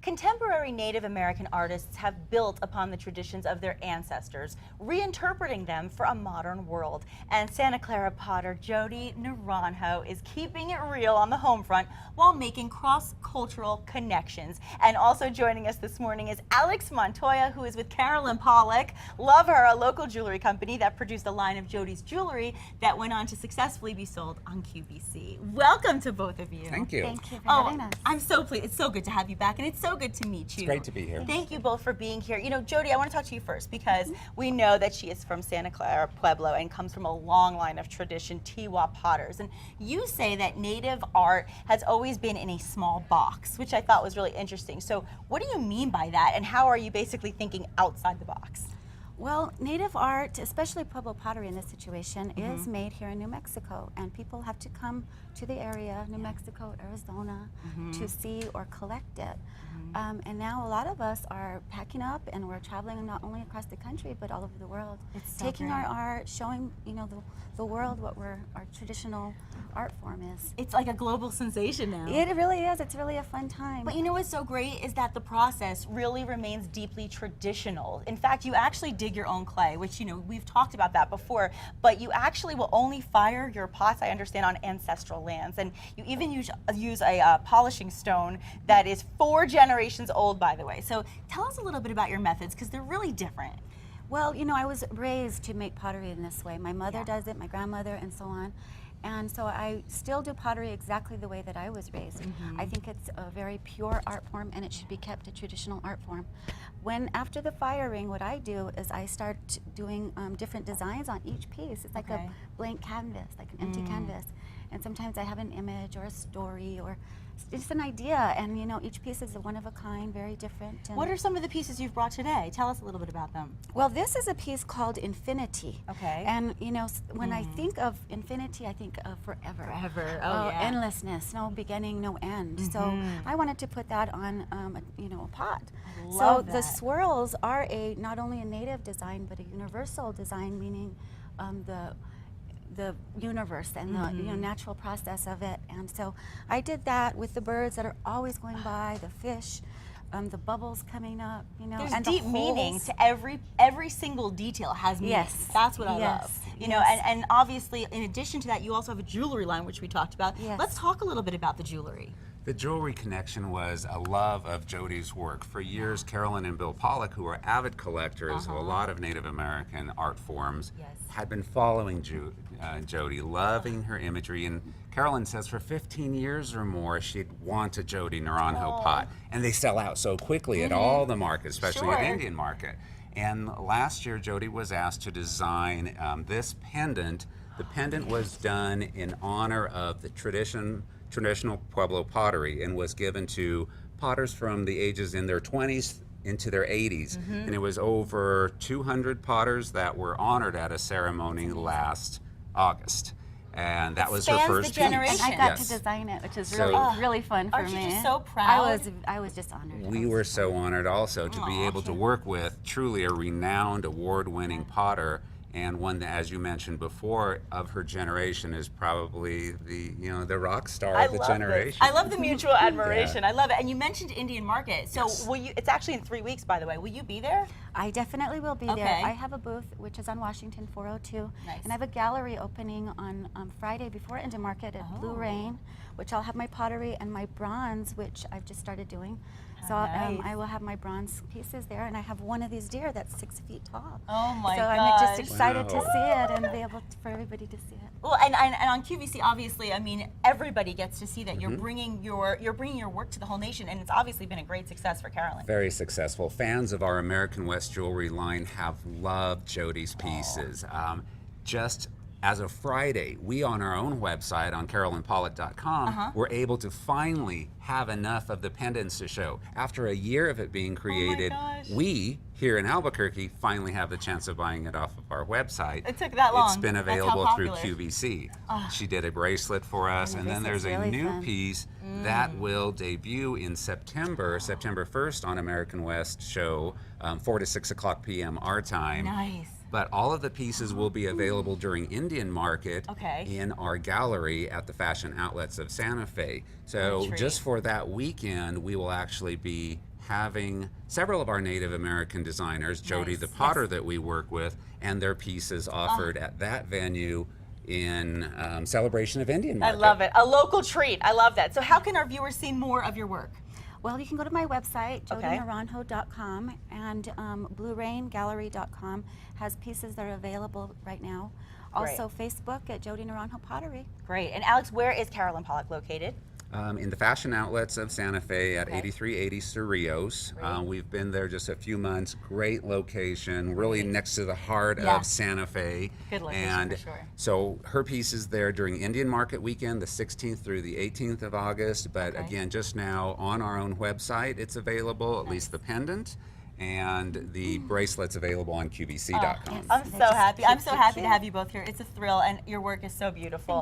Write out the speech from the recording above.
Contemporary Native American artists have built upon the traditions of their ancestors, reinterpreting them for a modern world. And Santa Clara potter Jody Naranjo is keeping it real on the home front while making cross-cultural connections. And also joining us this morning is Alex Montoya, who is with Carolyn Pollack. Love her, a local jewelry company that produced a line of Jody's jewelry that went on to successfully be sold on QVC. Welcome to both of you. Thank you. Thank you for having us. I'm so pleased. It's so good to have you back, and it's so good to meet you. It's great to be here. Thank you both for being here. You know, Jody, I want to talk to you first because we know that she is from Santa Clara Pueblo and comes from a long line of tradition, Tiwa potters. And you say that Native art has always been in a small box, which I thought was really interesting. So what do you mean by that, and how are you basically thinking outside the box? Well, Native art, especially Pueblo pottery in this situation, is made here in New Mexico, and people have to come to the area, New Mexico, Arizona, to see or collect it. And now a lot of us are packing up and we're traveling not only across the country but all over the world, taking our art, showing the world what our traditional art form is. It's like a global sensation now. It really is. It's really a fun time. But you know what's so great is that the process really remains deeply traditional. In fact, you actually dig your own clay, which, you know, we've talked about that before, but you actually will only fire your pots, I understand, on ancestral lands. And you even use a polishing stone that is 4 generations old, by the way. So tell us a little bit about your methods, because they're really different. Well, you know, I was raised to make pottery in this way. My mother does it, my grandmother, and so on. And so I still do pottery exactly the way that I was raised. I think it's a very pure art form, and it should be kept a traditional art form. After the firing, what I do is I start doing different designs on each piece. It's like a blank canvas, like an empty canvas. And sometimes I have an image or a story or just an idea, and you know, each piece is one of a kind, very different. And what are some of the pieces you've brought today? Tell us a little bit about them. well, this is a piece called Infinity. Okay. And you know, when I think of infinity, I think of forever. Forever. Oh, yeah. Endlessness, no beginning, no end. So I wanted to put that on, a pot. Love so that. the swirls are not only a native design, but a universal design, meaning the universe and the natural process of it. And so I did that with the birds that are always going by, the fish, the bubbles coming up, you know. There's and deep the meaning holes. to every single detail has meaning. Yes. That's what I Yes. love. You know, and obviously in addition to that, you also have a jewelry line, which we talked about. Yes. Let's talk a little bit about the jewelry. The jewelry connection was a love of Jody's work. For years, Carolyn and Bill Pollack, who are avid collectors of a lot of Native American art forms, had been following Jody, loving her imagery. And Carolyn says for 15 years or more, she'd want a Jody Naranjo pot. And they sell out so quickly at all the markets, especially at Indian market. And last year, Jody was asked to design this pendant. The pendant was done in honor of the traditional Pueblo pottery and was given to potters from the ages in their 20s into their 80s. And it was over 200 potters that were honored at a ceremony last August. And that was her spans the first piece. generation. And I got to design it, which is really fun for Aren't me. you just so proud? I was just honored. We were so honored also to be able to work with truly a renowned award-winning potter, and one that, as you mentioned before, of her generation is probably the rock star of the generation. I love the mutual admiration. I love it. And you mentioned Indian Market. So will you? It's actually in 3 weeks, by the way. Will you be there? I definitely will be there. I have a booth which is on Washington 402, and I have a gallery opening on Friday before Indian Market at Blue Rain, which I'll have my pottery and my bronze, which I've just started doing. So I will have my bronze pieces there, and I have one of these deer that's 6 feet tall. Oh my So gosh. I'm just excited to see it and be able for everybody to see it. Well, and on QVC, obviously, I mean, everybody gets to see that you're bringing your work to the whole nation, and it's obviously been a great success for Carolyn. Very successful. Fans of our American West jewelry line have loved Jody's pieces. Just as of Friday, we on our own website on carolynpollack.com were able to finally have enough of the pendants to show. After a year of it being created, we here in Albuquerque finally have the chance of buying it off of our website. It took that long. It's been That's how available through popular. QVC. She did a bracelet for us, and then there's a really new fun. piece that will debut in September 1st on American West show, 4 to 6 o'clock p.m. our time. Nice. But all of the pieces will be available during Indian Market in our gallery at the Fashion Outlets of Santa Fe. So just for that weekend, we will actually be having several of our Native American designers, Jody Nice. the potter that we work with, and their pieces offered at that venue in celebration of Indian I Market. love it. A local treat. I love that. So how can our viewers see more of your work? Well, you can go to my website, Okay. jodynaranjo.com, and blueraingallery.com has pieces that are available right now. Also, Facebook at Jody Naranjo Pottery. Great. And Alex, where is Carolyn Pollack located? In the fashion outlets of Santa Fe at Okay. 8380 Cerrillos. Great. We've been there just a few months. Great location, really next to the heart Yeah. of Santa Fe. Good location and for sure. So her piece is there during Indian Market Weekend, the 16th through the 18th of August. But Okay. again, just now on our own website, it's available, at least the pendant. And the bracelets available on QVC.com. I'm They're so just happy. I'm cute, so cute, happy to cute. have you both here. It's a thrill, and your work is so beautiful.